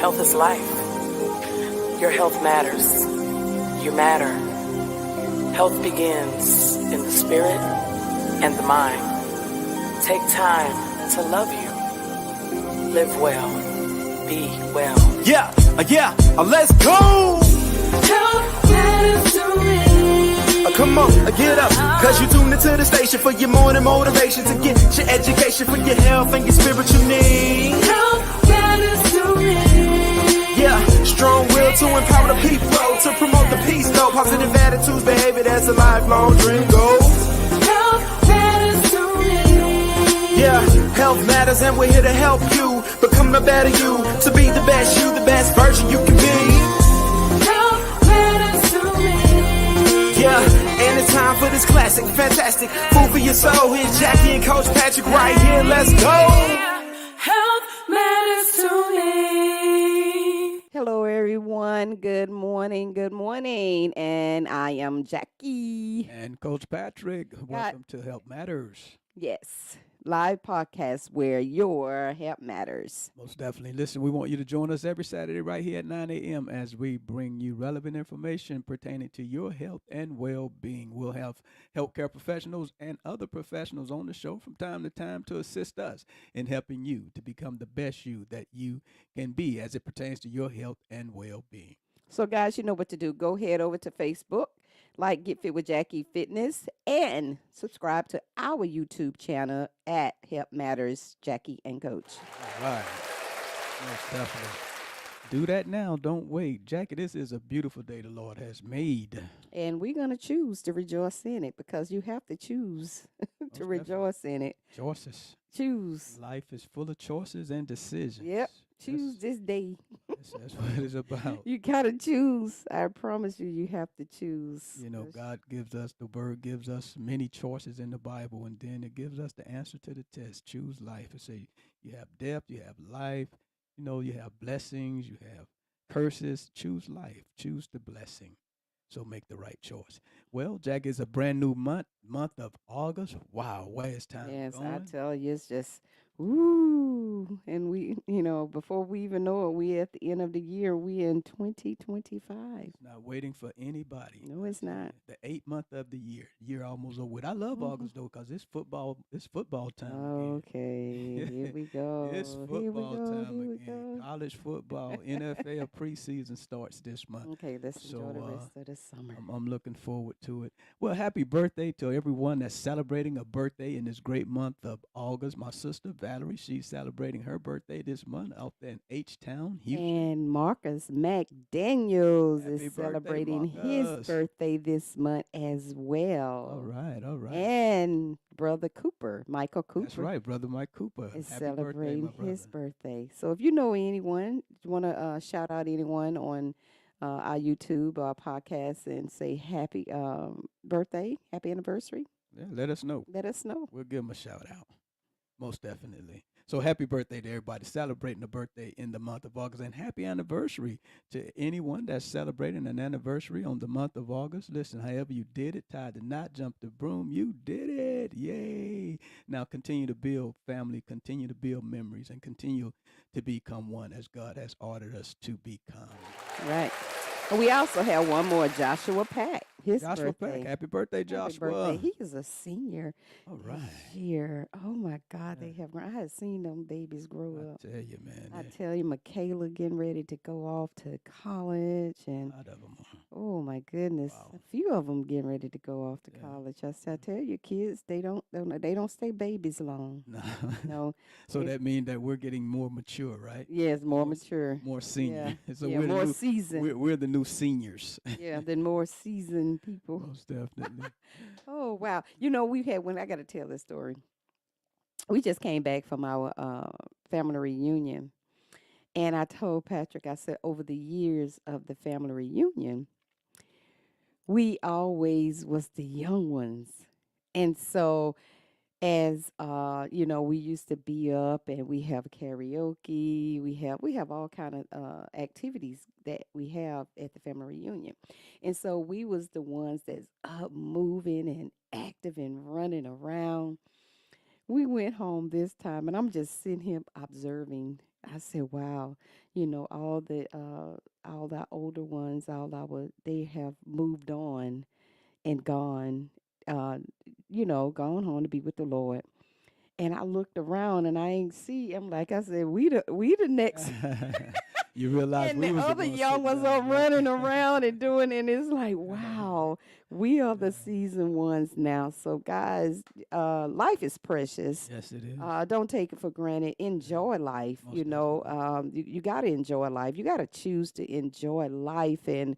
Health is life. Your health matters. You matter. Health begins in the spirit and the mind. Take time to love you. Live well. Be well. Let's go! Health matters to me. Come on, get up, cause you tuned into the station for your morning motivation to get your education for your health and your spiritual needs. Health matters to me. Yeah, strong will to empower the people, to promote the peace, though. Positive attitudes, behavior, that's a lifelong dream goal. Health matters to me. Yeah, health matters and we're here to help you become the better you, to be the best you, the best version you can be. Health matters to me. Yeah, and it's time for this classic, fantastic food for your soul. Here's Jackie and Coach Patrick right here. Let's go. Health matters to me. Hello, everyone. Good morning. Good morning. And I am Jackie. And Coach Patrick, welcome to Help Matters. Yes, live podcast where your help matters. Most definitely. Listen, we want you to join us every Saturday right here at 9 a.m. as we bring you relevant information pertaining to your health and well-being. We'll have healthcare professionals and other professionals on the show from time to time to assist us in helping you to become the best you that you can be as it pertains to your health and well-being. So, guys, you know what to do. Go head over to Facebook, like Get Fit with Jackie Fitness, and subscribe to our YouTube channel at Help Matters Jackie and Coach. All right. Most definitely. Do that now. Don't wait. Jackie, this is a beautiful day the Lord has made. And we're going to choose to rejoice in it because you have to choose to rejoice in it. Choices. Choose. Life is full of choices and decisions. Yep. Choose this day. That's what it's about. You got to choose. I promise you, you have to choose. You know, God gives us, the word gives us many choices in the Bible, and then it gives us the answer to the test. Choose life. It say you have death, you have life, you know, you have blessings, you have curses. Choose life. Choose the blessing. So make the right choice. Well, Jack, is a brand new month of August. Wow, where is time Yes, going? I tell you, it's just, ooh. And we, before we even know it, we at the end of the year, we in 2025. Not waiting for anybody. No, it's not. The 8th month of the year almost over with. I love August though, because it's football time again. Okay, here we go. It's Here we football go. time Here we again. go. College football, NFL preseason starts this month. Okay, let's enjoy the So, rest of the summer. I'm looking forward to it. Well, happy birthday to everyone that's celebrating a birthday in this great month of August. My sister Valerie, she's celebrating her birthday this month out there in H-Town, Houston. And Marcus McDaniels Happy is birthday, celebrating Marcus. his birthday this month as well. All right. And Brother Cooper, Michael Cooper. That's right, Brother Mike Cooper. Is Happy birthday, celebrating my brother. his birthday. So if you know anyone, you want to shout out anyone on our YouTube or our podcast and say happy birthday, happy anniversary, Yeah, let us know. let us know. We'll give them a shout out. Most definitely. So happy birthday to everybody celebrating a birthday in the month of August, and happy anniversary to anyone that's celebrating an anniversary on the month of August. Listen, however you did it, tied the knot, jumped the broom, you did it. Yay. Now continue to build family, continue to build memories, and continue to become one as God has ordered us to become. Right. And we also have one more, Joshua Pack. His Joshua birthday. Pack, happy birthday, Happy Joshua. birthday. He is a senior All right. this year. Oh my God, they have grown. I had seen them babies grow up. I tell you, man. I tell you, Michaela getting ready to go off to college, and lot of them. oh my goodness, Wow. a few of them getting ready to go off to Yeah. college. I tell you, kids, they don't stay babies long. No. No, So It- that means that we're getting more mature, right? yes, more More mature. More senior. So yeah, we're more the new, seasoned. we're the new seniors. Yeah, than more seasoned people. Most definitely. Oh wow, we had when I got to tell this story. We just came back from our family reunion, and I told Patrick, I said, over the years of the family reunion, we always was the young ones. And so as we used to be up and we have karaoke, we have all kind of activities that we have at the family reunion. And so we was the ones that's up moving and active and running around. We went home this time and I'm just sitting here observing I said, wow, you know, all the older ones, they have moved on and gone, uh, gone home to be with the Lord. And I looked around and I ain't see. I'm like, I said, we the next. You realize And we the was the other ones young sitting ones are down, right? running around and doing, and it's like, wow, we are the Yeah. seasoned ones now. So, guys, life is precious. Yes, it is. Don't take it for granted. Yeah, Enjoy life. most definitely. You got to enjoy life. You got to choose to enjoy life, and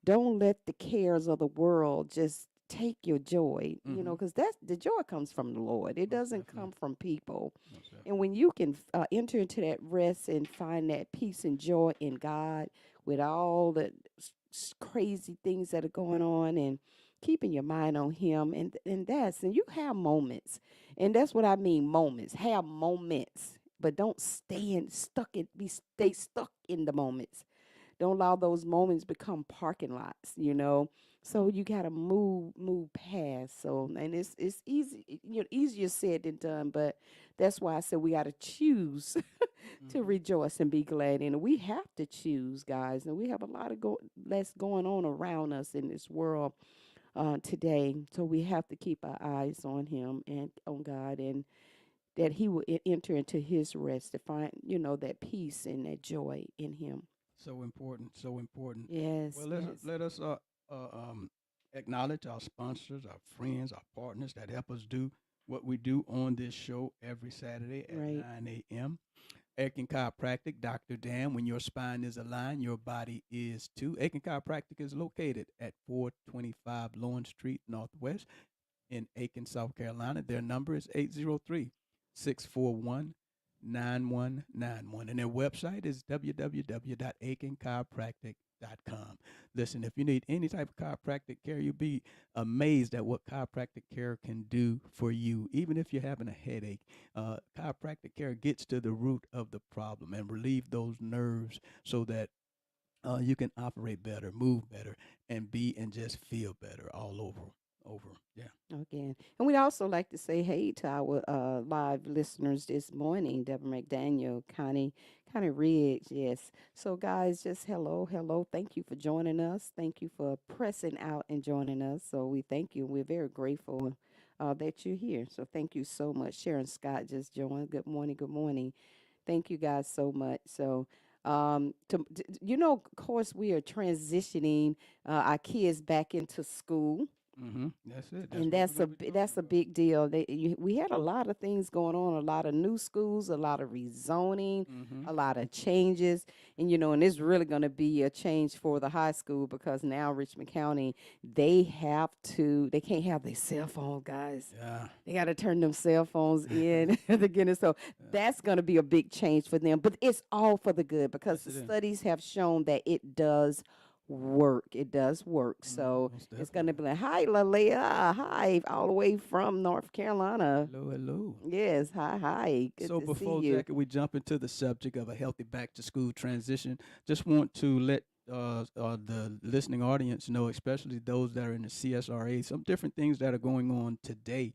don't let the cares of the world just take your joy. Mm-hmm. Because that's the joy comes from the Lord. It Most doesn't definitely. come from people. Most And definitely. when you can enter into that rest and find that peace and joy in God with all the crazy things that are going on and keeping your mind on Him, and you have moments, and that's what I mean, moments. Have moments, but don't stay stuck in the moments. Don't allow those moments become parking lots. So you gotta move past. So, and it's easy, easier said than done. But that's why I said we gotta choose to Mm-hmm. rejoice and be glad in it. We have to choose, guys, and we have a lot of less going on around us in this world today. So we have to keep our eyes on Him and on God, and that He will enter into His rest to find, that peace and that joy in Him. So important. So important. Yes, Well, yes. let us uh, um, acknowledge our sponsors, our friends, our partners that help us do what we do on this show every Saturday at Right. 9 a.m. Aiken Chiropractic, Dr. Dan. When your spine is aligned, your body is too. Aiken Chiropractic is located at 425 Lawrence Street Northwest in Aiken, South Carolina. Their number is 803 641 9191. And their website is www.aikenchiropractic.com. Listen, if you need any type of chiropractic care, you'll be amazed at what chiropractic care can do for you. Even if you're having a headache, chiropractic care gets to the root of the problem and relieve those nerves so that you can operate better, move better, and be and just feel better all over. Over. Yeah. Again. And we'd also like to say hey to our live listeners this morning, Deborah McDaniel, Connie Ridge. Yes. So, guys, just hello, hello. Thank you for joining us. Thank you for pressing out and joining us. So, we thank you. We're very grateful that you're here. So, thank you so much. Sharon Scott just joined. Good morning. Good morning. Thank you guys so much. So, of course, we are transitioning our kids back into school, Mm-hmm. That's it. That's and what we're gonna be talking that's a about. big deal. We had a lot of things going on, a lot of new schools, a lot of rezoning, Mm-hmm. a lot of changes, and it's really going to be a change for the high school because now Richmond County they can't have their cell phone, guys. Yeah. They got to turn them cell phones in again. So Yeah. that's going to be a big change for them. But it's all for the good because Yes, the it is. studies have shown that it does work. It does work. Mm-hmm. So Most it's going to definitely. be like, hi, Lalia. Hi, all the way from North Carolina. Hello, hello. Yes, hi, hi. Good So to see before you. Jackie, we jump into the subject of a healthy back to school transition, just want to let the listening audience know, especially those that are in the CSRA, some different things that are going on today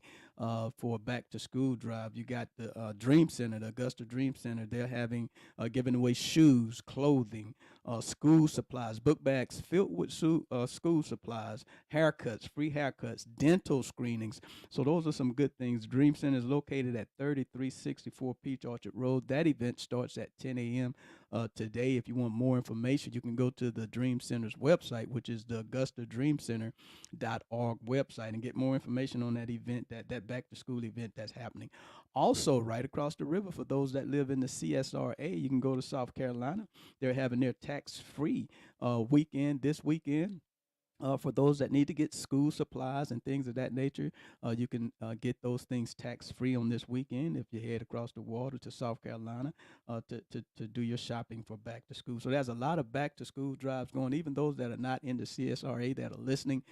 for back to school drive. You got the Dream Center, the Augusta Dream Center. They're having giving away shoes, clothing, school supplies, book bags filled with school supplies, haircuts, free haircuts, dental screenings. So those are some good things. Dream Center is located at 3364 Peach Orchard Road. That event starts at 10 a.m. Today. If you want more information, you can go to the Dream Center's website, which is the AugustaDreamCenter.org website, and get more information on that event, that back to school event that's happening. Also, right across the river, for those that live in the CSRA, you can go to South Carolina. They're having their tax-free weekend this weekend. For those that need to get school supplies and things of that nature, you can get those things tax free on this weekend if you head across the water to South Carolina to do your shopping for back to school. So there's a lot of back to school drives going. Even those that are not in the CSRA that are listening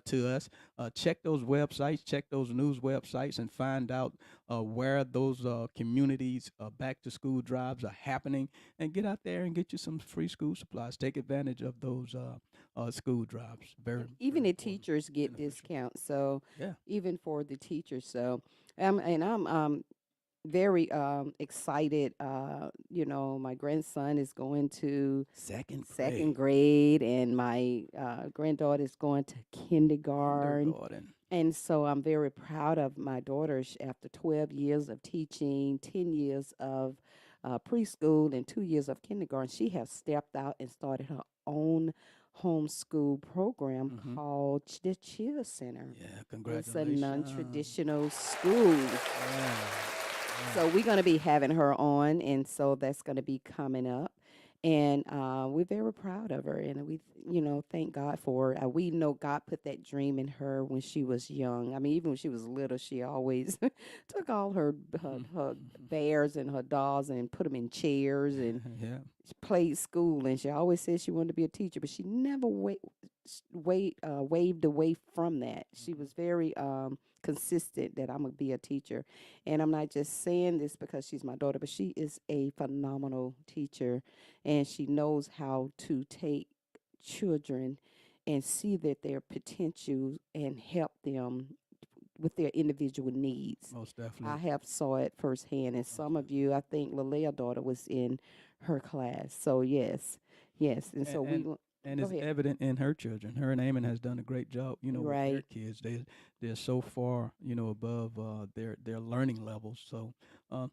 to us, check those websites, check those news websites, and find out where those communities back to school drives are happening, and get out there and get you some free school supplies. Take advantage of those school drives. Very, And even very the important, teachers get beneficial. discounts. So Yeah. even for the teachers. So and I'm very excited. My grandson is going to Second second grade, grade, and my granddaughter is going to kindergarten. kindergarten. And so I'm very proud of my daughter. After 12 years of teaching, 10 years of preschool, and 2 years of kindergarten, she has stepped out and started her own homeschool program Mm-hmm. called the Cheer Center. Yeah, It's a congratulations. non-traditional school. Yeah, So yeah. we're going to be having her on, and so that's going to be coming up. And we're very proud of her, and we, thank God for her. We know God put that dream in her when she was young. I mean, even when she was little, she always took all her bears and her dolls and put them in chairs and Yeah. she played school. And she always said she wanted to be a teacher, but she never waved away from that. She Mhm. was very consistent that I'm gonna be a teacher, and I'm not just saying this because she's my daughter, but she is a phenomenal teacher, and she knows how to take children and see that their potential and help them with their individual needs. Most I definitely. have saw it firsthand, and Most some of definitely. you, I think Lalea's daughter was in her class. So yes, yes, and And so and and go it's ahead. evident in her children. Her and Eamon has done a great job, with their Right. kids. They're so far, above their learning levels. So,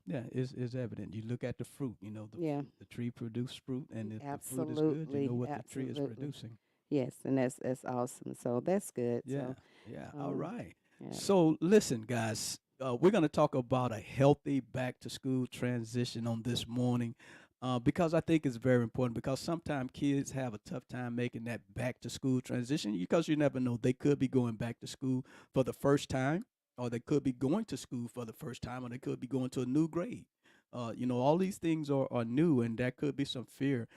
yeah, it's evident. You look at the fruit. Yeah. The tree produces fruit, and if the fruit is good, you know Absolutely. what the tree is Absolutely. producing. Yes, and that's awesome. So that's good. Yeah, So yeah. All um right. yeah. So listen, guys, we're going to talk about a healthy back to school transition on this morning, because I think it's very important. Because sometimes kids have a tough time making that back to school transition because you never know, they could be going back to school for the first time, or they could be going to school for the first time, or they could be going to a new grade. All these things are new, and there could be some fear.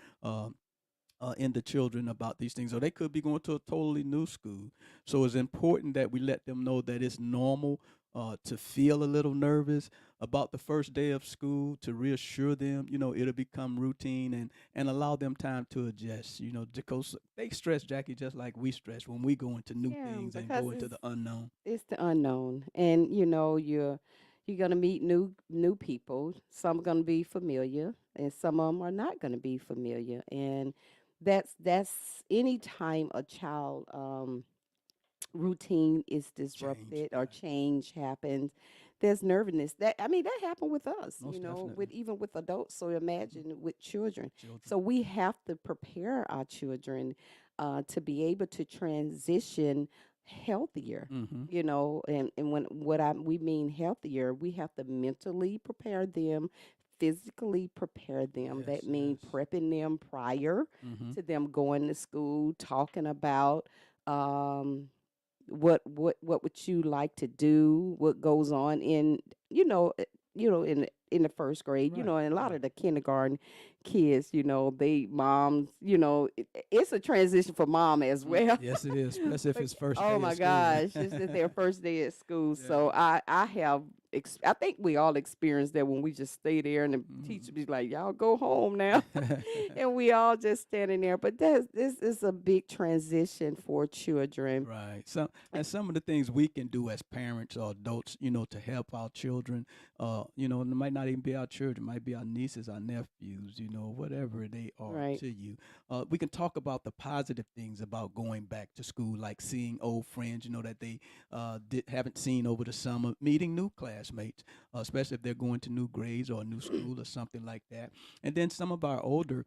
In the children about these things, or they could be going to a totally new school. So it's important that we let them know that it's normal to feel a little nervous about the first day of school, to reassure them, it'll become routine, and allow them time to adjust, because they stress, Jackie, just like we stress when we go into new Yeah, things and because go into the unknown. it's the unknown, and you're gonna meet new people. Some are gonna be familiar, and some of them are not gonna be familiar. And that's any time a child routine is Change, disrupted or yeah, change happens, there's nervousness. That happened with us, most with definitely. even with adults. So Mhm. imagine with children. Children. So we have to prepare our children to be able to transition healthier. Mm-hmm. And when what I we mean healthier, we have to mentally prepare them, physically prepare them. Yes, That means yes. prepping them prior Mm-hmm. to them going to school, talking about um, what would you like to do, what goes on in in the first grade, Right, and a lot right. of the kindergarten kids, they moms, it's a transition for mom as well. Yes, it is, especially if But it's first oh day of my school. gosh, this is their first day at school. Yeah. So I have I think we all experienced that when we just stay there and the teacher Mhm. be like, y'all go home now. And we all just standing there. But this is a big transition for children. Right. Some of the things we can do as parents or adults, to help our children, and it might not even be our children, it might be our nieces, our nephews, whatever they are Right. to you. We can talk about the positive things about going back to school, like seeing old friends, that they haven't seen over the summer, meeting new classmates, especially if they're going to new grades or a new school or something like that. And then some of our older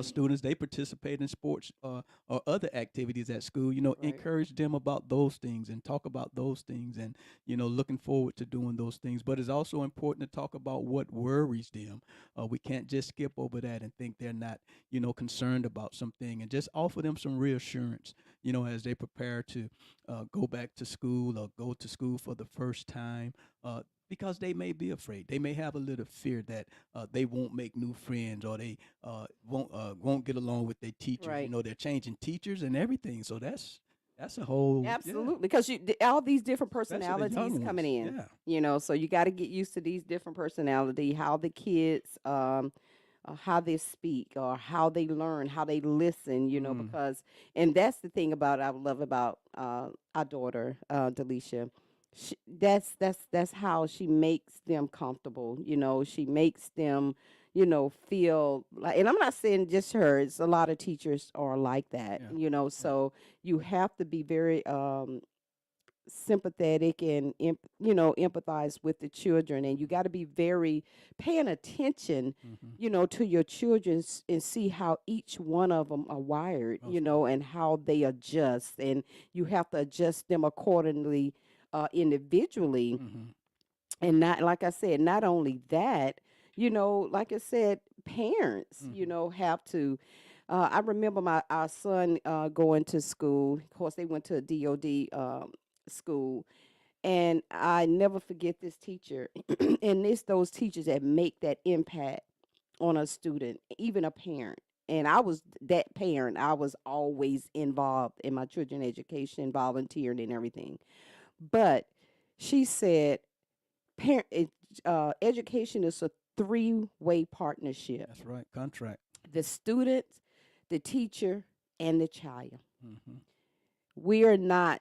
students, they participate in sports or other activities at school. Right. Encourage them about those things and talk about those things, and looking forward to doing those things. But it's also important to talk about what worries them. We can't just skip over that and think they're not concerned about something, and just offer them some reassurance, as they prepare to go back to school or go to school for the first time. Because they may be afraid, they may have a little fear that they won't make new friends, or they won't get along with their teachers. Right. They're changing teachers and everything. So that's a whole, yeah, Absolutely, because all these different especially the personalities young coming ones. in. Yeah. So you got to get used to these different personality, how the kids, how they speak or how they learn, how they listen. Because and that's the thing about I love about our daughter, Delisha. That's how she makes them comfortable. She makes them, feel like. And I'm not saying just her. It's a lot of teachers are like that. Yeah. Yeah. So you have to be very sympathetic and empathize with the children, and you got to be very paying attention Mm-hmm. to your children, and see how each one of them are wired, Most and how they adjust, and you have to adjust them accordingly, individually. Mm-hmm. And not, like I said, not only that, like I said, parents, Mm-hmm. have to. I remember our son going to school. Of course, they went to a DOD school, and I never forget this teacher. And it's those teachers that make that impact on a student, even a parent. And I was that parent. I was always involved in my children education, volunteering and everything. But she said, parent education is a three-way partnership: That's right. Contract. the student, the teacher, and the child. Mm-hmm.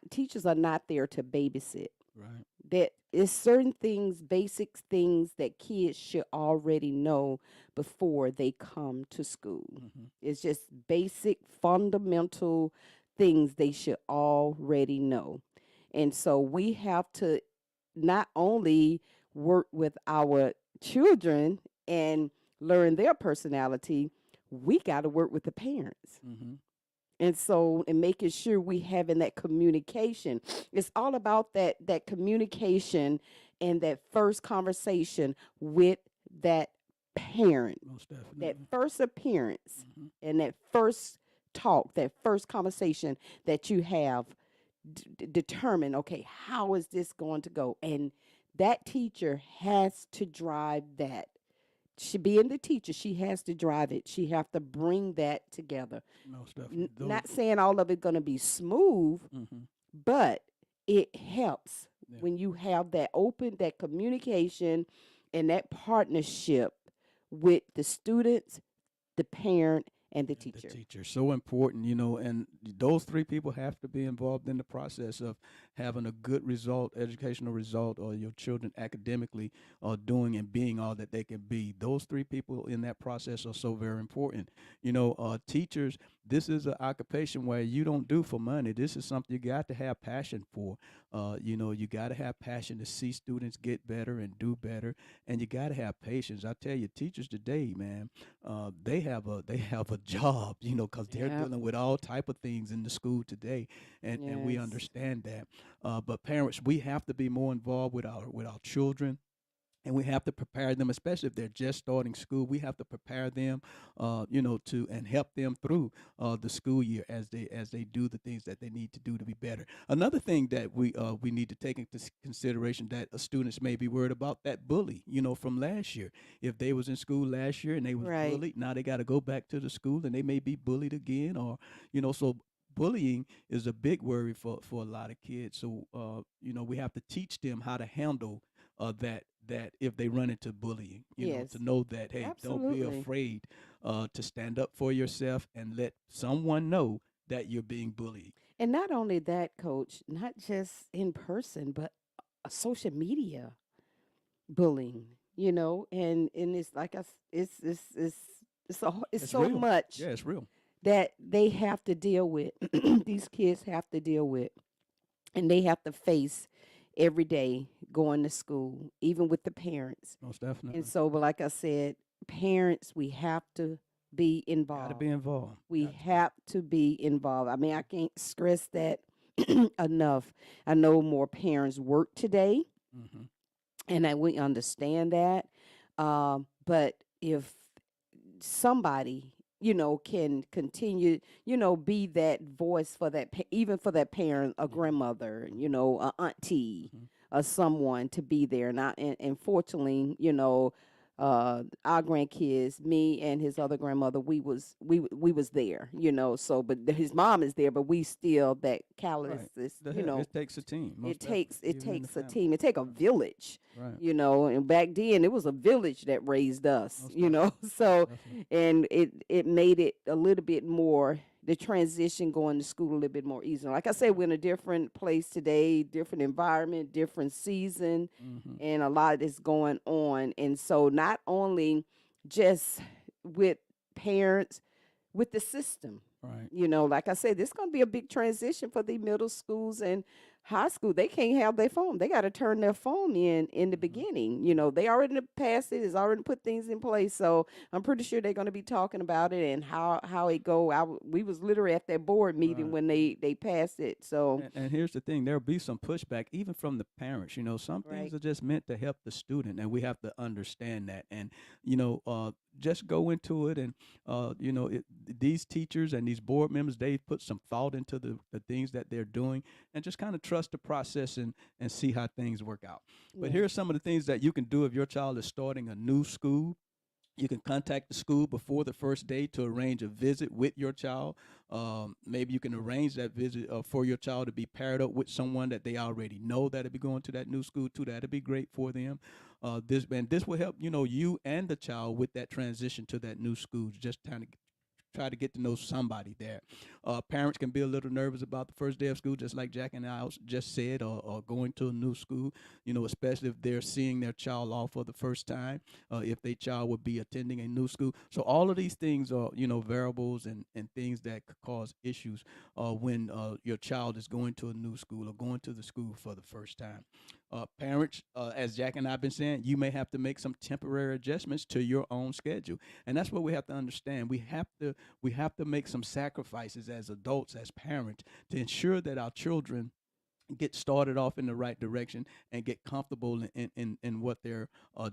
Teachers are not there to babysit. Right. That is certain things, basic things that kids should already know before they come to school. Mm-hmm. It's just basic fundamental things they should already know. And so we have to not only work with our children and learn their personality, we got to work with the parents. Mm-hmm. And so, and making sure we having that communication. It's all about that communication and that first conversation with that parent, Most definitely. that first appearance, Mm-hmm. and that first talk, that first conversation that you have, determine, okay, how is this going to go? And that teacher has to drive that. She being the teacher, she has to drive it. She have to bring that together. Most definitely. Not saying all of it going to be smooth, Mm-hmm. but it helps Yeah. when you have that communication and that partnership with the students, the parent, and the teacher. The teacher, so important, and those three people have to be involved in the process of having a good result, educational result, or your children academically doing and being all that they can be. Those three people in that process are so very important. Teachers, this is an occupation where you don't do for money. This is something you got to have passion for. You got to have passion to see students get better and do better, and you got to have patience. I tell you, teachers today, man, they have a job, because they're Yep. dealing with all type of things in the school today, and we Yes. understand that. But parents, we have to be more involved with our children. And we have to prepare them, especially if they're just starting school. We have to prepare them, to and help them through the school year as they do the things that they need to do to be better. Another thing that we need to take into consideration that students may be worried about, that bully, from last year. If they was in school last year and they was Right. bullied, now they got to go back to the school and they may be bullied again, or so. Bullying is a big worry for a lot of kids. So, we have to teach them how to handle that if they run into bullying, Yes. to know that, hey, don't be Absolutely. afraid to stand up for yourself and let someone know that you're being bullied. And not only that, Coach, not just in person, but social media bullying. And it's like it's It's so real. much Yeah, it's real. that they have to deal with. These kids have to deal with, and they have to face every day going to school, even with the parents. Most And definitely. so, but like I said, parents, we have to be Got to involved. be involved. We Got to be. have to be involved. I mean, I can't stress that enough. I know more parents work today, Mm-hmm. and we understand that. But if somebody, can continue, be that voice for that, even for that parent, a grandmother, a auntie, Mm-hmm. or someone to be there. And fortunately, our grandkids, me and his other grandmother, we was there, So, but his mom is there, but we still that callous Right. is, you know. It takes a team. Most It takes definitely, even in the a family. team. It take a village, Right. And back then it was a village that raised us, Most So, definitely. and it made it a little bit more, the transition going to school a little bit more easy. Like I said, we're in a different place today, different environment, different season, Mm-hmm. and a lot is going on. And so not only just with parents, with the system. Right. Like I said, this is going to be a big transition for the middle schools and high school. They can't have their phone. They got to turn their phone in the Mm-hmm. beginning. They already passed it. It's already put things in place. So I'm pretty sure they're going to be talking about it and how it go. We was literally at that board meeting Right. when they passed it. So And here's the thing: there'll be some pushback, even from the parents. Some things right, are just meant to help the student, and we have to understand that. And just go into it, and these teachers and these board members, they put some thought into the things that they're doing, and just kind of trust the process and see how things work out. But yeah, here are some of the things that you can do if your child is starting a new school. You can contact the school before the first day to arrange a visit with your child. Maybe you can arrange that visit for your child to be paired up with someone that they already know that'll be going to that new school too. That'll be great for them. This will help you and the child with that transition to that new school. Just kind of try to get to know somebody there. Parents can be a little nervous about the first day of school, just like Jack and I just said, or going to a new school, especially if they're seeing their child off for the first time, if their child would be attending a new school. So all of these things are, variables and things that could cause issues when your child is going to a new school or going to the school for the first time. Parents, as Jack and I have been saying, you may have to make some temporary adjustments to your own schedule, and that's what we have to understand. We have to make some sacrifices as adults, as parents, to ensure that our children get started off in the right direction and get comfortable in what they're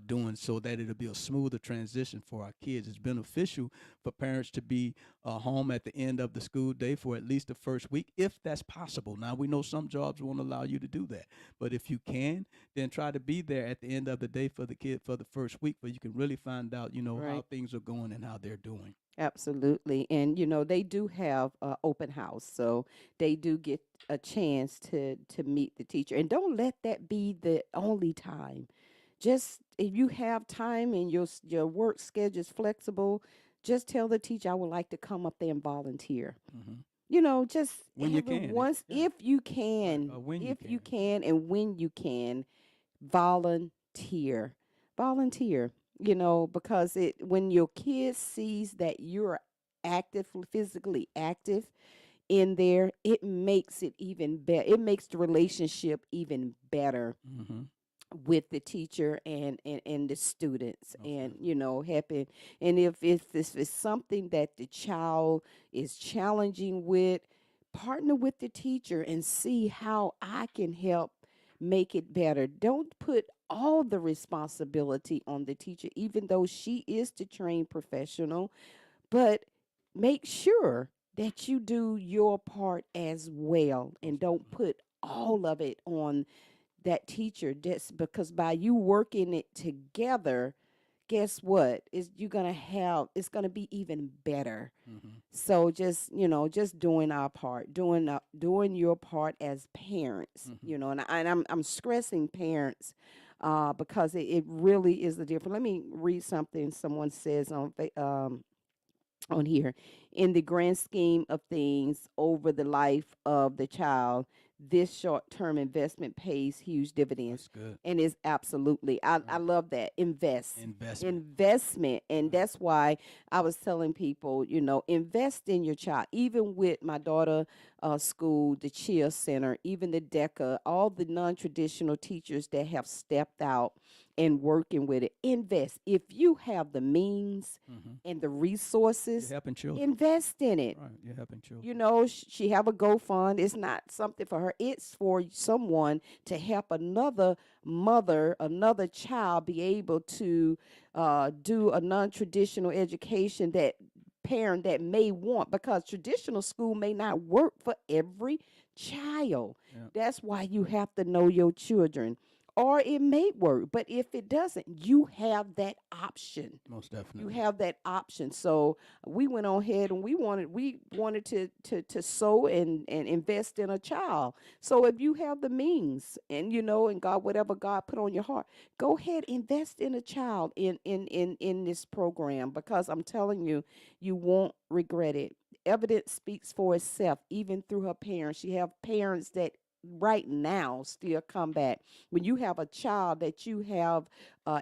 doing, so that it'll be a smoother transition for our kids. It's beneficial for parents to be home at the end of the school day for at least the first week, if that's possible. Now, we know some jobs won't allow you to do that, but if you can, then try to be there at the end of the day for the kid for the first week, where you can really find out, how right. things are going and how they're doing. Absolutely. And they do have open house. So they do get a chance to meet the teacher. And don't let that be the only time. Just if you have time and your work schedule is flexible, just tell the teacher I would like to come up there and volunteer. Hmm. Just When you every can, once yeah, right, when you if you can. can and when you can, volunteer. Volunteer, because it when your kid sees that you're active, physically active in there, it makes it even better. It makes the relationship even better Hmm. with the teacher and the students, Most and definitely. happen. And if this is something that the child is challenging with, partner with the teacher and see how I can help make it better. Don't put all the responsibility on the teacher, even though she is the trained professional, but make sure that you do your part as well, and Most don't definitely. put all of it on that teacher, just because by you working it together, guess what, is you're gonna have it's gonna be even better. Hmm. So just doing our part, doing your part as parents, Hmm. and I'm stressing parents, because it really is the difference. Let me read something someone says on here. In the grand scheme of things, over the life of the child, this short-term investment pays huge dividends. That's good. And is absolutely, I Right. love that. Investment. Investment. And Right. that's why I was telling people, invest in your child. Even with my daughter school, the Chia Center, even the DECA, all the non-traditional teachers that have stepped out and working with it, invest. If you have the means Hmm. and the You're resources, helping children. invest in it. Right. You're helping You children. know, she have a GoFund. It's not something for her. It's for someone to help another mother, another child be able to do a non-traditional education that parent that may want, because traditional school may not work for every child. Yeah. That's why you have to know your children. or it may work. But if it doesn't, you have that option. Most You definitely. have that option. So we went on ahead and we wanted to sow and invest in a child. So if you have the means, and and God, whatever God put on your heart, go ahead, invest in a child in this program, because I'm telling you, you won't regret it. Evidence speaks for itself, even through her parents. She have parents that right now still come back. When you have a child that you have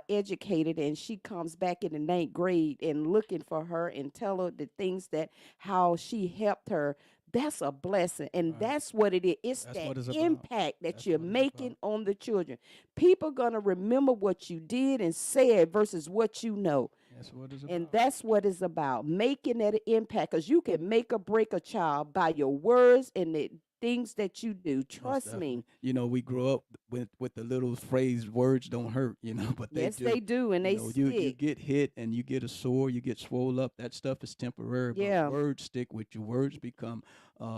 educated, and she comes back in the ninth grade and looking for her and tell her the things that how she helped her, that's a blessing. And Right. that's what it is. It's That's that what it's about. impact that That's you're what it's about. making on the children. People gonna remember what you did and said versus what you know. That's what it's And about. that's what it's about, making that impact, because you can make or break a child by your words and the things that you do. Most Trust definitely. me. We grow up with the little phrase "words don't hurt," but they Yes, do. they do, and they You stick. get hit and you get a sore, you get swole up. That stuff is temporary, but Yeah, words stick with you. Words become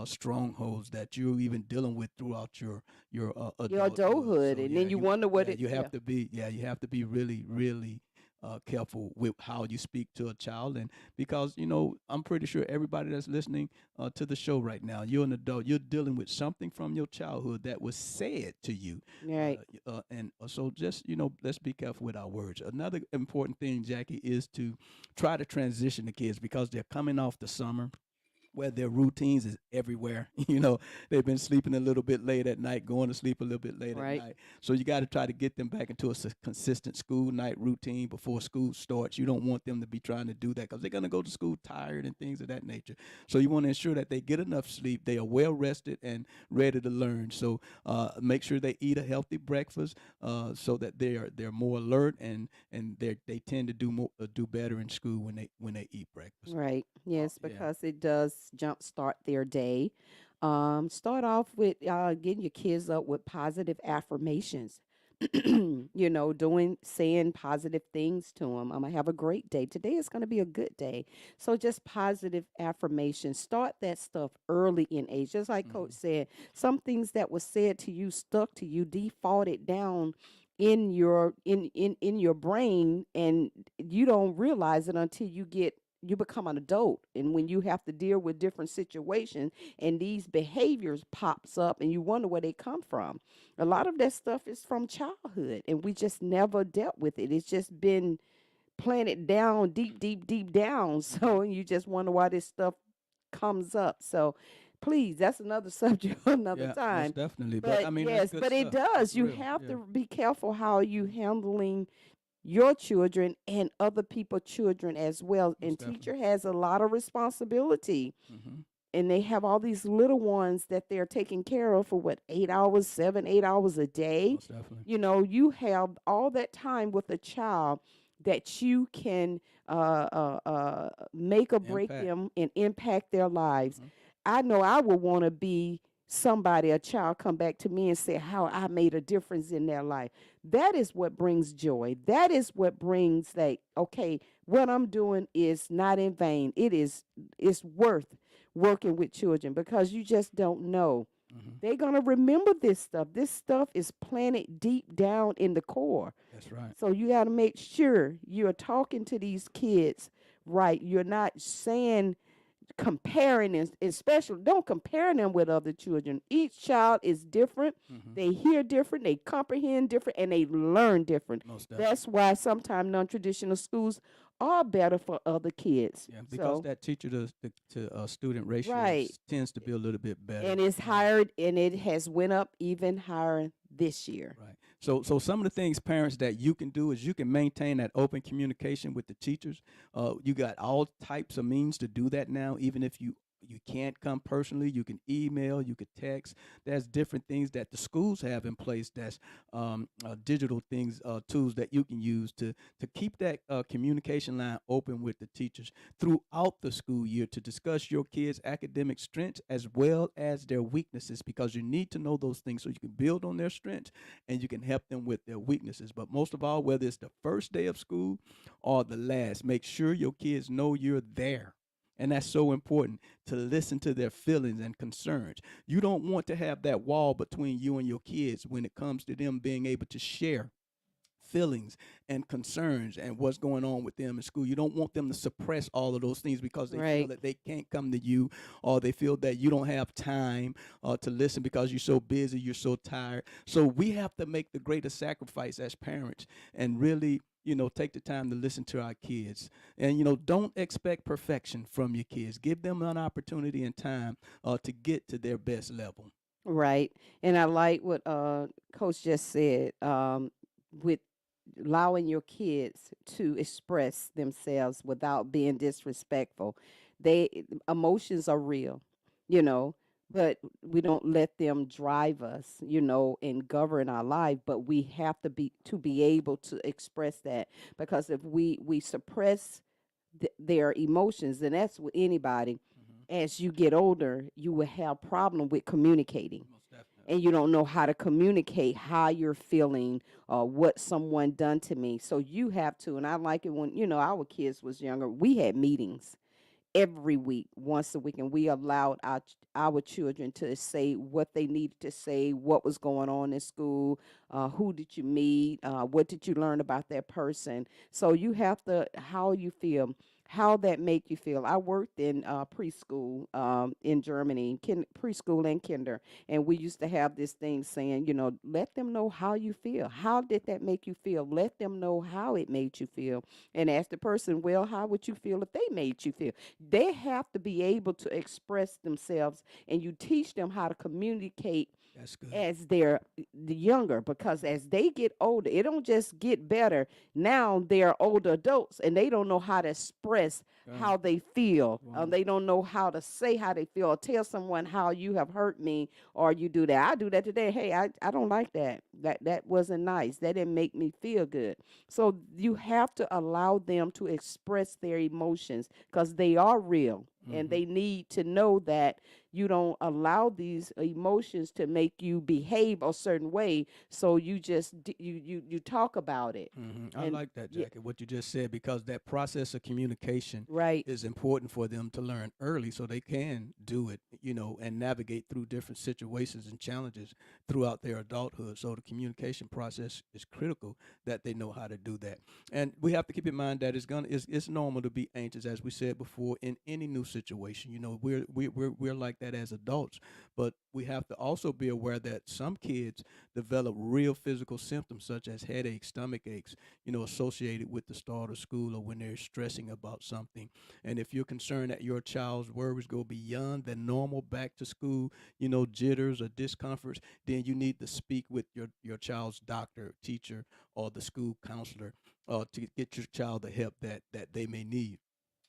strongholds that you're even dealing with throughout your your adulthood. adulthood, So and then you wonder what it. you Yeah, have to be you have to be really really careful with how you speak to a child, and because I'm pretty sure everybody that's listening to the show right now, you're an adult, you're dealing with something from your childhood that was said to you, right. and so just let's be careful with our words. Another important thing, Jackie, is to try to transition the kids because they're coming off the summer where their routines is everywhere. They've been sleeping a little bit late at night, going to sleep a little bit late at Right. night. So you got to try to get them back into a consistent school night routine before school starts. You don't want them to be trying to do that because they're going to go to school tired and things of that nature. So you want to ensure that they get enough sleep, they are well rested and ready to learn. So make sure they eat a healthy breakfast so that they're more alert, and they tend to do better in school when they eat breakfast. Right. Yes, Yeah. because it does jumpstart their day. Start off with getting your kids up with positive affirmations. Saying positive things to them. I'm gonna have a great day. Today is gonna be a good day. So just positive affirmations. Start that stuff early in age. Just like Coach Mhm. said, some things that was said to you stuck to you, defaulted down in your brain, and you don't realize it until you become an adult, and when you have to deal with different situations and these behaviors pops up and you wonder where they come from. A lot of that stuff is from childhood, and we just never dealt with it. It's just been planted down deep, deep, deep down. So you just wonder why this stuff comes up. So please, that's another subject for another Yeah, most time. definitely. But But I mean, that's yes, good but it stuff. That's does. You real. have Yeah. to be careful how you handling your children and other people's children as well. Most And definitely. teacher has a lot of responsibility, Hmm. and they have all these little ones that they're taking care of for what, 8 hours, 7, 8 hours a day. Most definitely. You have all that time with a child that you can make or break Impact. them and impact their lives. Hmm. I know I would want to be somebody, a child come back to me and say how I made a difference in their life. That is what brings joy. That is what brings, like, okay, what I'm doing is not in vain. It's worth working with children, because you just don't know. Hmm. They're going to remember this stuff. This stuff is planted deep down in the core. That's right. So you got to make sure you're talking to these kids right. You're not saying comparing, and especially don't compare them with other children. Each child is different. Hmm. They hear different, they comprehend different, and they learn different. Most definitely. That's why sometimes non-traditional schools are better for other kids. Yeah, because So that teacher to student ratio right. tends to be a little bit better. And it's higher, and it has went up even higher this year. Right. So some of the things, parents, that you can do is you can maintain that open communication with the teachers. You got all types of means to do that now. Even if you can't come personally, you can email, you could text. There's different things that the schools have in place. That's digital things, tools that you can use to keep that communication line open with the teachers throughout the school year to discuss your kids' academic strengths as well as their weaknesses, because you need to know those things so you can build on their strengths and you can help them with their weaknesses. But most of all, whether it's the first day of school or the last, make sure your kids know you're there And that's so important to listen to their feelings and concerns. You don't want to have that wall between you and your kids when it comes to them being able to share feelings and concerns and what's going on with them in school. You don't want them to suppress all of those things because they feel Right. that they can't come to you, or they feel that you don't have time to listen because you're so busy, you're so tired. So we have to make the greatest sacrifice as parents and really, take the time to listen to our kids. And, don't expect perfection from your kids. Give them an opportunity and time to get to their best level. Right. And I like what Coach just said, with allowing your kids to express themselves without being disrespectful. Emotions are real, you know, but we don't let them drive us, and govern our life. But we have to be able to express that, because if we suppress their emotions, and that's with anybody. Hmm. As you get older, you will have problem with communicating, Most definitely. and you don't know how to communicate how you're feeling, what someone done to me. So you have to. And I like it when our kids was younger. We had meetings every week, once a week, and we allowed our children to say what they needed to say, what was going on in school, who did you meet, what did you learn about that person. So you have to, how you feel, how that make you feel. I worked in preschool in Germany, preschool and kinder, and we used to have this thing saying, let them know how you feel. How did that make you feel? Let them know how it made you feel, and ask the person, well, how would you feel if they made you feel? They have to be able to express themselves, and you teach them how to communicate That's good. as they're the younger, because as they get older, it don't just get better. Now they're older adults and they don't know how to express Right. how they feel. Wow. They don't know how to say how they feel, or tell someone how you have hurt me, or you do that. I do that today. Hey, I don't like that. That wasn't nice. That didn't make me feel good. So you have to allow them to express their emotions, because they are real, and Hmm. they need to know that you don't allow these emotions to make you behave a certain way. So you just you talk about it. I And like that, yeah, Jackie, what you just said, because that process of communication right. is important for them to learn early so they can do it, and navigate through different situations and challenges throughout their adulthood. So the communication process is critical that they know how to do that. And we have to keep in mind that it's normal to be anxious, as we said before, in any new situation. We're like that as adults, but we have to also be aware that some kids develop real physical symptoms such as headaches, stomach aches, associated with the start of school or when they're stressing about something. And if you're concerned that your child's worries go beyond the normal back to school, jitters or discomforts, then you need to speak with your child's doctor, teacher, or the school counselor to get your child the help that they may need.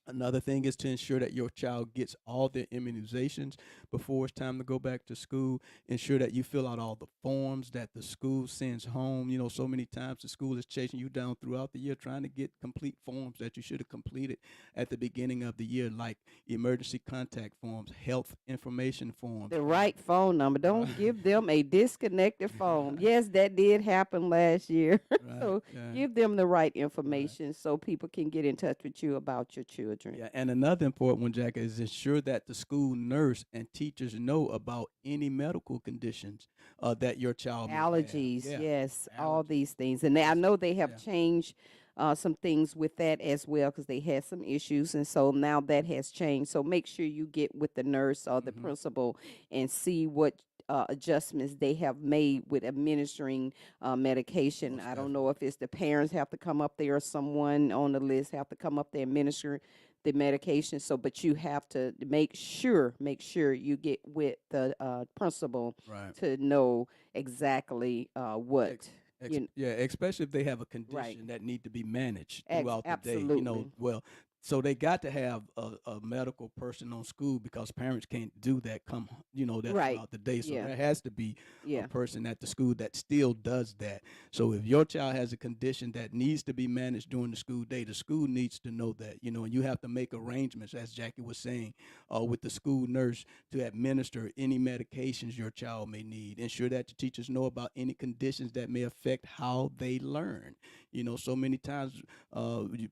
Another thing is to ensure that your child gets all their immunizations before it's time to go back to school. Ensure that you fill out all the forms that the school sends home. So many times the school is chasing you down throughout the year trying to get complete forms that you should have completed at the beginning of the year, like emergency contact forms, health information forms. The right phone number. Right. Don't give them a disconnected phone. Yes, that did happen last year. Right. So Yeah. give them the right Right. information so people can get in touch with you about your children. Yeah, and another important one, Jack, is ensure that the school nurse and teachers know about any medical conditions that your child may have. Allergies, Yeah, yes, all allergies. these things. And I That's know they have yeah. changed some things with that as well, because they had some issues. And so now that has changed. So make sure you get with the nurse or the Hmm. principal and see what adjustments they have made with administering medication. Most I don't know definitely. if it's the parents have to come up there, or someone on the list have to come up there and administer the medication. So, but you have to make sure you get with the principal Right. to know exactly what Ex- you yeah, especially if they have a right. condition that need to be managed throughout the day. Absolutely. Well, so they got to have a medical person on school because parents can't do that. That Right. throughout the day. So Yeah. there has to be a Yeah. person at the school that still does that. So if your child has a condition that needs to be managed during the school day, the school needs to know that. And you have to make arrangements, as Jackie was saying, with the school nurse to administer any medications your child may need. Ensure that the teachers know about any conditions that may affect how they learn. So many times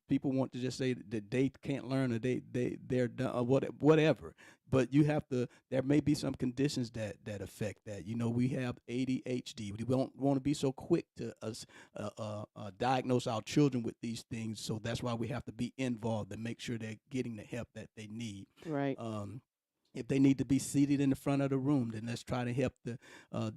people want to just say that they can't learn, or they're done, or whatever. But you have to. There may be some conditions that affect that. We have ADHD. We don't want to be so quick to us diagnose our children with these things. So that's why we have to be involved and make sure they're getting the help that they need. Right. If they need to be seated in the front of the room, then let's try to help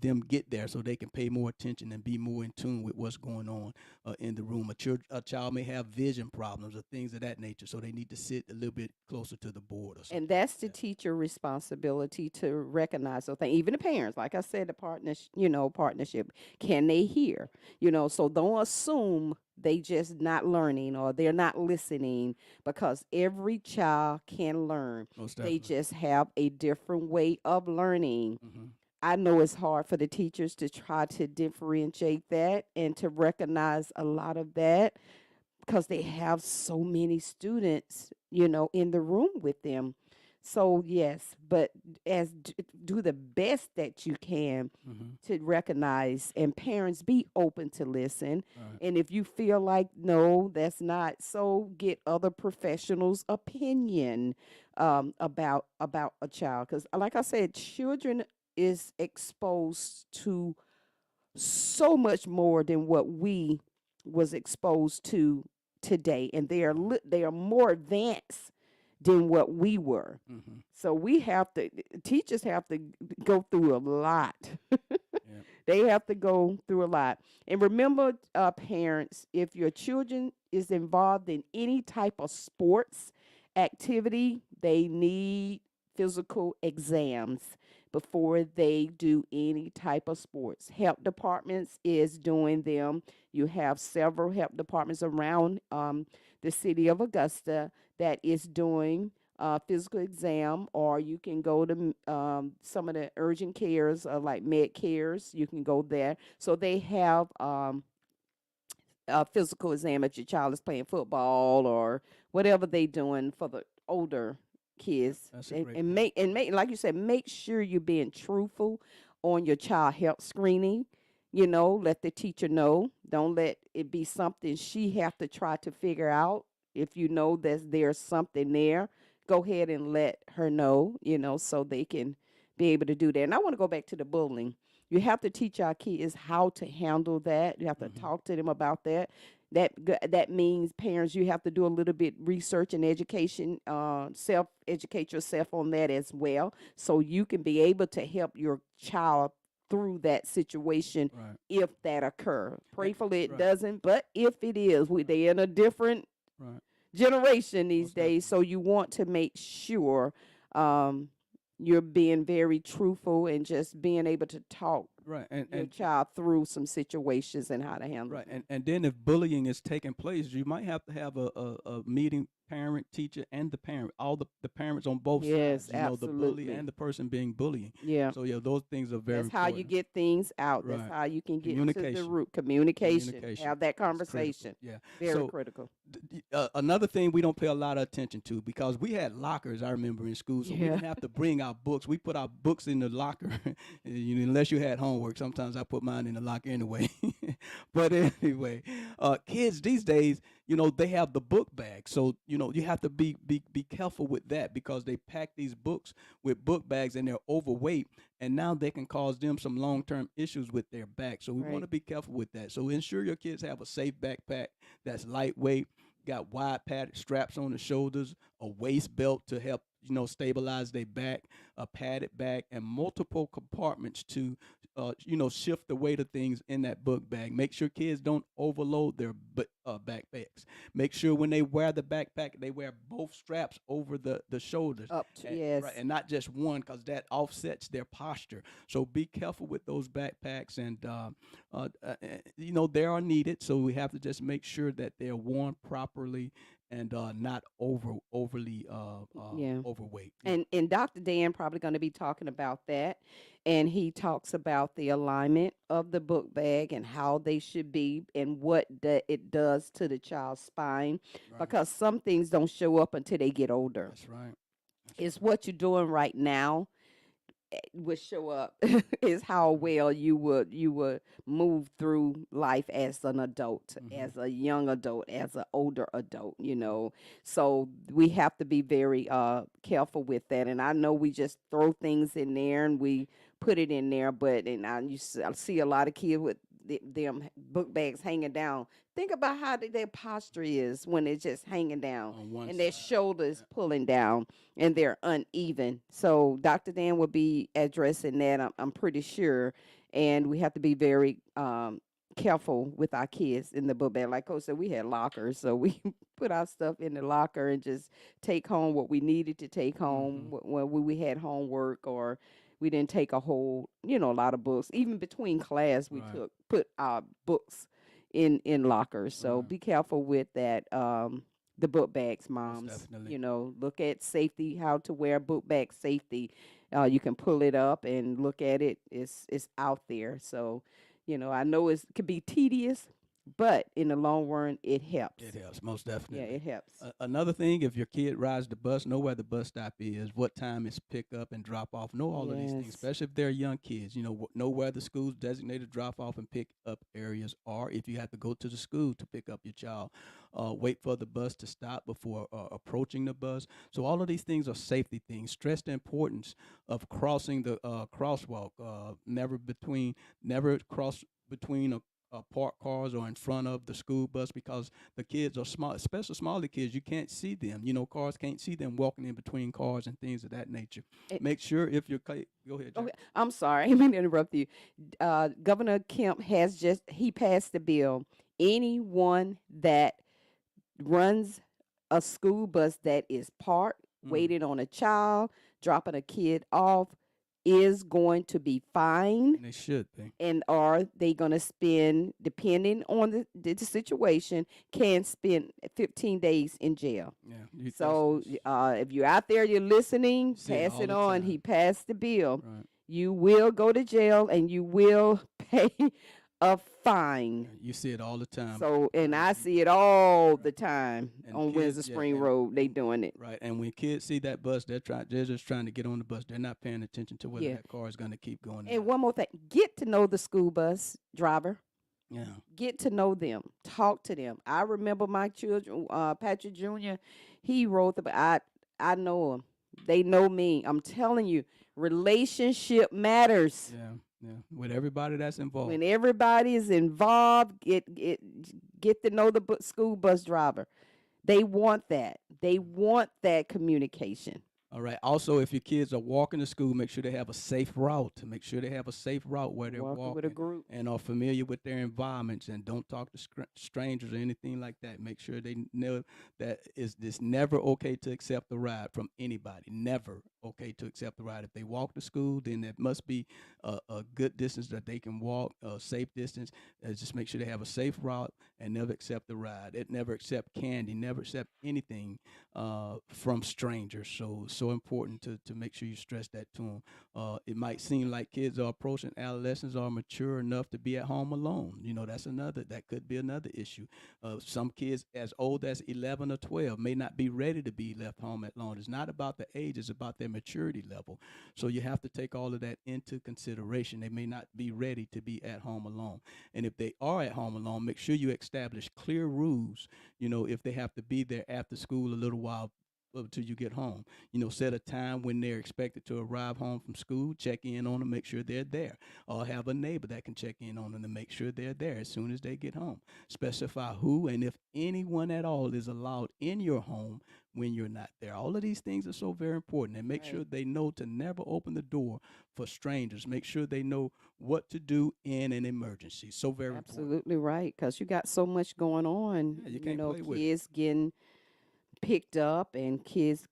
them get there so they can pay more attention and be more in tune with what's going on in the room. A child may have vision problems or things of that nature, so they need to sit a little bit closer to the board or something. And that's the like that. teacher responsibility to recognize those things. Even the parents, like I said, the partnership. Can they hear? So don't assume they just not learning or they're not listening, because every child can learn. Most They definitely. just have a different way of learning. Hmm. I know it's hard for the teachers to try to differentiate that and to recognize a lot of that, because they have so many students, in the room with them. So yes, but do the best that you can Hmm. to recognize, and parents be open to listen. Right. And if you feel like no, that's not so, get other professionals' opinion about a child, because like I said, children is exposed to so much more than what we was exposed to today, and they are more advanced than what we were. Hmm. So teachers have to go through a lot. Yeah. They have to go through a lot. And remember, parents, if your children is involved in any type of sports activity, they need physical exams before they do any type of sports. Health departments is doing them. You have several health departments around the city of Augusta that is doing physical exam, or you can go to some of the urgent cares, like med cares. You can go there. So they have a physical exam if your child is playing football or whatever they doing for the older Yeah. kids. That's a and, great and point. make like you said, make sure you're being truthful on your child health screening. Let the teacher know. Don't let it be something she have to try to figure out. If you know that there's something there, go ahead and let her know, so they can be able to do that. And I want to go back to the bullying. You have to teach our kids how to handle that. You have to Hmm. talk to them about that. That means, parents, you have to do a little bit research and education, self educate yourself on that as well, so you can be able to help your child through that situation Right. if that occur. And, Prayfully it right. doesn't, but if it is, they in a different Right. generation these Most days. definitely. So you want to make sure um, you're being very truthful and just being able to talk Right. your child through some situations and how to handle Right, them. and then if bullying is taking place, you might have to have a meeting, parent, teacher, and the parent, all the parents on both Yes, sides. The bully absolutely. and the person being bullying. Yeah. So yeah, those things are very That's how you important. get things out. That's Right, how you can get to the communication, root. Communication. communication Have that is critical. conversation. Yeah. Very So critical. another thing we don't pay a lot of attention to, because we had lockers, I remember, in school, so we Yeah. didn't have to bring our books. We put our books in the locker. Unless you had homework. Sometimes I put mine in the locker anyway. But anyway, kids these days, they have the book bag, so you have to be careful with that, because they pack these books with book bags and they're overweight, and now they can cause them some long-term issues with their back. So we want Right. to be careful with that. So ensure your kids have a safe backpack that's lightweight, got wide padded straps on the shoulders, a waist belt to help stabilize their back, a padded bag, and multiple compartments to shift the weight of things in that book bag. Make sure kids don't overload their backpacks. Make sure when they wear the backpack, they wear both straps over the shoulders, Up to, right, yes. and not just one, because that offsets their posture. So be careful with those backpacks, and they are needed. So we have to just make sure that they're worn properly and not overly Yeah. overweight. Yeah. And Dr. Dan probably going to be talking about that. And he talks about the alignment of the book bag and how they should be, and what it does to the child's spine, Right. because some things don't show up until they get older. That's right. That's It's right. what you're doing right now. would show up is how well you would move through life as an adult, as a young adult, as an older adult, so we have to be very careful with that. And I know we just throw things in there and we put it in there, but and I see a lot of kids with them book bags hanging down. Think about how their posture is when it's just hanging down On one and their side. shoulders pulling down and they're uneven. So Dr. Dan will be addressing that, I'm pretty sure. And we have to be very careful with our kids in the book bag. Like Coach said, we had lockers, so we put our stuff in the locker and just take home what we needed to take home when we had homework, or we didn't take a whole, a lot of books. Even between class, we Right. put our books in lockers. So Right. be careful with that. The book bags, Most moms. definitely. Look at safety, how to wear book bag safety. You can pull it up and look at it. It's out there. So, I know it could be tedious, but in the long run, it helps. It helps, most Yeah, definitely. it helps. Another thing, if your kid rides the bus, know where the bus stop is, what time is pick up and drop off. Know all of these things, Yes. especially if they're young kids. Know where the school's designated drop off and pick up areas are. If you have to go to the school to pick up your child, wait for the bus to stop before approaching the bus. So all of these things are safety things. Stress the importance of crossing the crosswalk. Never cross between parked cars or in front of the school bus, because the kids are small, especially smaller kids. You can't see them. Cars can't see them walking in between cars and things of that nature. It, Make sure if you're go ahead, Jack. okay, I'm sorry, I mean to interrupt you. Governor Kemp he passed the bill. Anyone that runs a school bus that is parked, Mm. waiting on a child, dropping a kid off, is going to be fined. And they should be. And are they going to spend, depending on the situation, can spend 15 days in jail. Yeah. So if you're out there, you're listening, See it pass all it the on. time. He passed the bill. Right. You will go to jail and you will pay a fine. You see it all the time. So, and I Right. see it all the time And on kids, Windsor yeah, Spring Road. They doing it. Right. And when kids see that bus, they're just trying to get on the bus. They're not paying attention to whether Yeah. that car is going to keep going. And one more thing, get to know the school bus driver. Yeah. Get to know them. Talk to them. I remember my children, Patrick Jr., he wrote I know him. They know me. I'm telling you, relationship matters. Yeah. Yeah. With everybody that's involved. When everybody is involved, get to know the school bus driver. They want that. They want that communication. All right. Also, if your kids are walking to school, make sure they have a safe route. Make sure they have a safe route where they're Walking walking with a group. and are familiar with their environments, and don't talk to strangers or anything like that. Make sure they know that it's never okay to accept a ride from anybody. Never okay to accept a ride. If they walk to school, then it must be a good distance that they can walk, a safe distance. Just make sure they have a safe route and never accept a ride. It never accept candy, never accept anything from strangers. So important to make sure you stress that to them. It might seem like kids are approaching adolescence are mature enough to be at home alone. That could be another issue. Some kids as old as 11 or 12 may not be ready to be left home alone. It's not about the age, it's about their maturity level. So you have to take all of that into consideration. They may not be ready to be at home alone. And if they are at home alone, make sure you establish clear rules, if they have to be there after school a little while until you get home. Set a time when they're expected to arrive home from school, check in on them, make sure they're there. Or have a neighbor that can check in on them to make sure they're there as soon as they get home. Specify who and if anyone at all is allowed in your home when you're not there. All of these things are so very important. And make sure they know to never open the door for strangers. Make sure they know what to do in an emergency. So very important. Absolutely right, because you got so much going on. Yeah, you can't play with it. Kids getting picked up and kids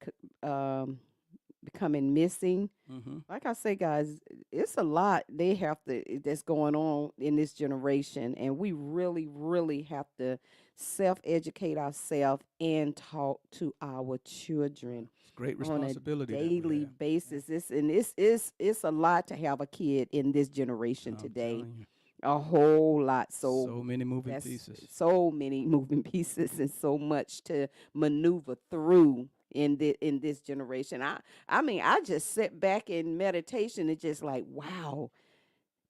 becoming missing. Mm-hmm. Like I say, guys, it's a lot that's going on in this generation, and we really, really have to self-educate ourselves and talk to our children It's great on a responsibility that we daily have. basis. It's a lot to have a kid in this generation I'm today. telling you. A whole lot. So many moving That's pieces. so many moving pieces and so much to maneuver through in this generation. I mean, I just sit back in meditation and just like, wow,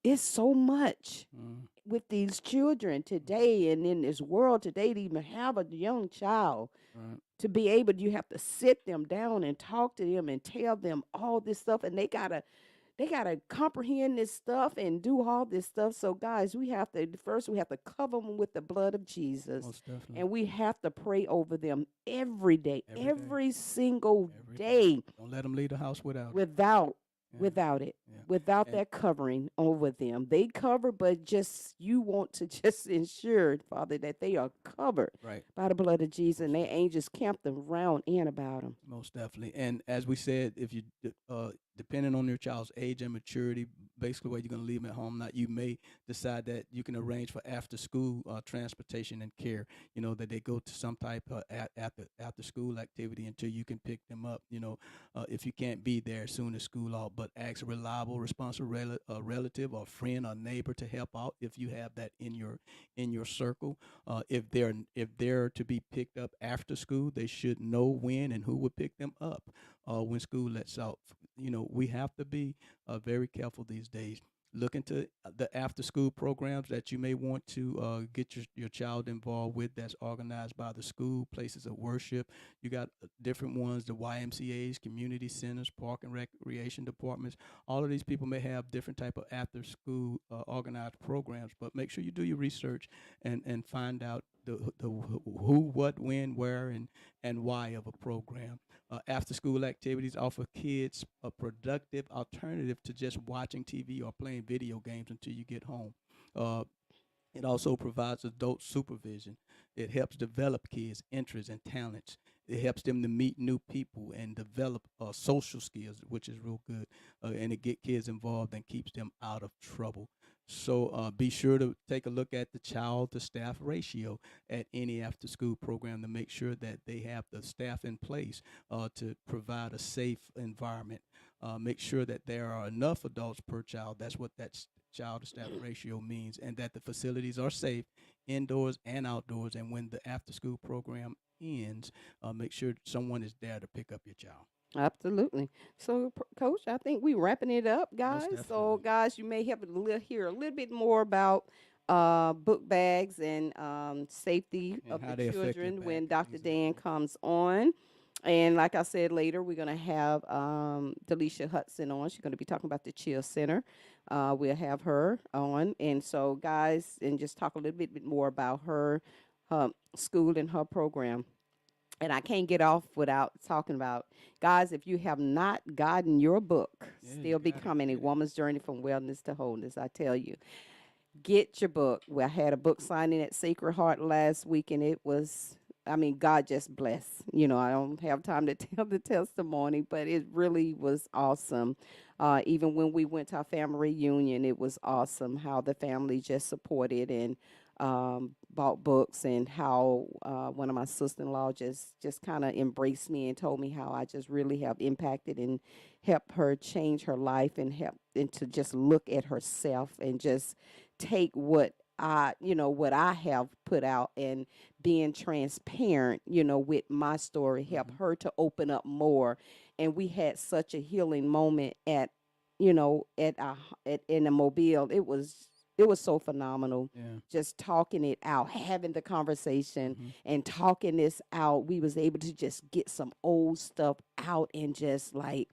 it's so much Mm, with these children today and in this world today to even have a young child right. to be able, you have to sit them down and talk to them and tell them all this stuff, and they gotta comprehend this stuff and do all this stuff. So guys, we have to first we have to cover them with the blood of Jesus, Most definitely. and we have to pray over them every day, Every day. every single Every day. day, Don't let them leave the house without it. without Yeah. without it, Yeah. without And that covering over them. They cover, but just you want to just ensure, Father, that they are covered right. by the blood of Jesus, and Most their angels camped around and about them. Most definitely. And as we said, if you depending on your child's age and maturity, basically where you're going to leave them at home, not you may decide that you can arrange for after school transportation and care. You know that they go to some type of after school activity until you can pick them up. You know, if you can't be there as soon as school out, but ask a reliable, responsible relative or friend or neighbor to help out if you have that in your circle. If they're to be picked up after school, they should know when and who would pick them up when school lets out. You know, we have to be very careful these days. Look into the after school programs that you may want to get your child involved with that's organized by the school, places of worship. You got different ones, the YMCA's, community centers, park and recreation departments. All of these people may have different type of after school organized programs, but make sure you do your research and find out the who, what, when, where, and why of a program. After school activities offer kids a productive alternative to just watching TV or playing video games until you get home. Uh, it also provides adult supervision. It helps develop kids' interests and talents. It helps them to meet new people and develop social skills, which is real good. And it get kids involved and keeps them out of trouble. So be sure to take a look at the child to staff ratio at any after school program to make sure that they have the staff in place to provide a safe environment. Make sure that there are enough adults per child. That's what that child to staff ratio means, and that the facilities are safe indoors and outdoors. And when the after school program ends, make sure someone is there to pick up your child. Absolutely. So, Coach, I think we wrapping it up, Most guys. So, definitely. guys, you may have to hear a little bit more about book bags and safety And of the how they affect your children back. when Dr. Dan Exactly. comes on. And like I said, later we're going to have Delisha Hudson on. She's going to be talking about the Chill Center. We'll have her on. And so, guys, and just talk a little bit more about her school and her program. And I can't get off without talking about, guys, if you have not gotten your book, Yeah, you Still got it. Becoming a Get it. Woman's Journey from Wellness to Wholeness, I tell you, get your book. We had a book signing at Sacred Heart last week, and it was, I mean, God just blessed. You know, I don't have time to tell the testimony, but it really was awesome. Even when we went to our family reunion, it was awesome how the family just supported and bought books, and how one of my sister-in-law just kind of embraced me and told me how I just really have impacted and helped her change her life and help and to just look at herself and just take what what I have put out and being transparent, with my story, help Hmm. her to open up more. And we had such a healing moment in the Mobile. It was so phenomenal. Yeah. Just talking it out, having the conversation Hmm. and talking this out. We was able to just get some old stuff out and just like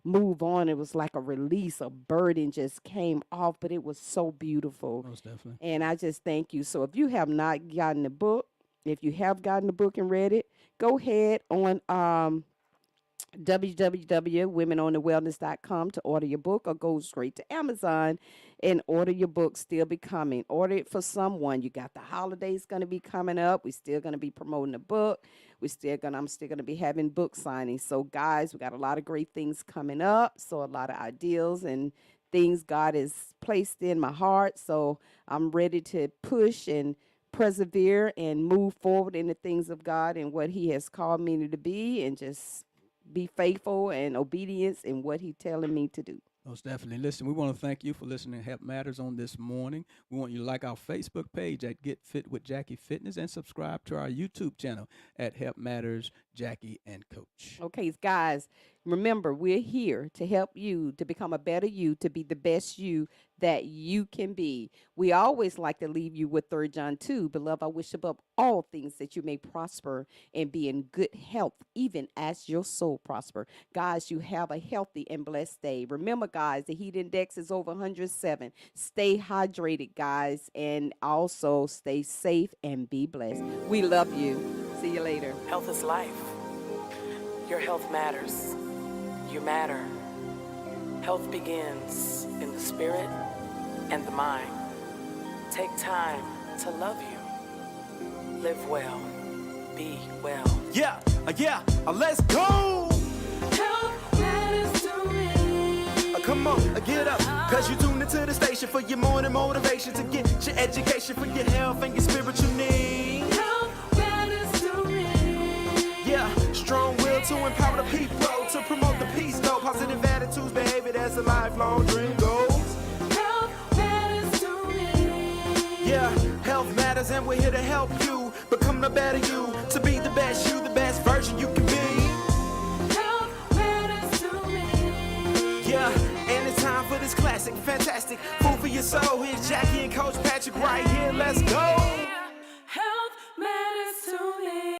move on. It was like a release, a burden just came off, but it was so beautiful. Most definitely. And I just thank you. So if you have not gotten the book, if you have gotten the book and read it, go ahead on www.womenonthewellness.com to order your book, or go straight to Amazon and order your book, Still Becoming. Order it for someone. You got the holidays going to be coming up. We're still going to be promoting the book. I'm still going to be having book signings. So guys, we got a lot of great things coming up. So a lot of ideals and things God has placed in my heart. So I'm ready to push and persevere and move forward in the things of God and what he has called me to be, and just be faithful and obedience in what he's telling me to do. Most definitely. Listen, we want to thank you for listening to Help Matters on this morning. We want you to like our Facebook page at Get Fit with Jackie Fitness and subscribe to our YouTube channel at Help Matters Jackie and Coach. Okay, guys, remember, we're here to help you to become a better you, to be the best you that you can be. We always like to leave you with 3 John 2. Beloved, I wish above all things that you may prosper and be in good health, even as your soul prosper. Guys, you have a healthy and blessed day. Remember, guys, the heat index is over 107. Stay hydrated, guys, and also stay safe and be blessed. We love you. See you later. Health is life. Your health matters. You matter. Health begins in the spirit and the mind. Take time to love you. Live well. Be well. Yeah, let's go. Health matters to me. Come on, get up, cause you tuned into the station for your morning motivation to get your education for your health and your spiritual needs. Health matters to me. Yeah, strong will to empower the people, to promote the peace, though. Positive attitudes, behavior, that's a lifelong dream goes. Health matters to me. Yeah, health matters and we're here to help you become the better you, to be the best you, the best version you can be. Health matters to me. Yeah, and it's time for this classic, fantastic food for your soul. Here's Jackie and Coach Patrick right here, let's go.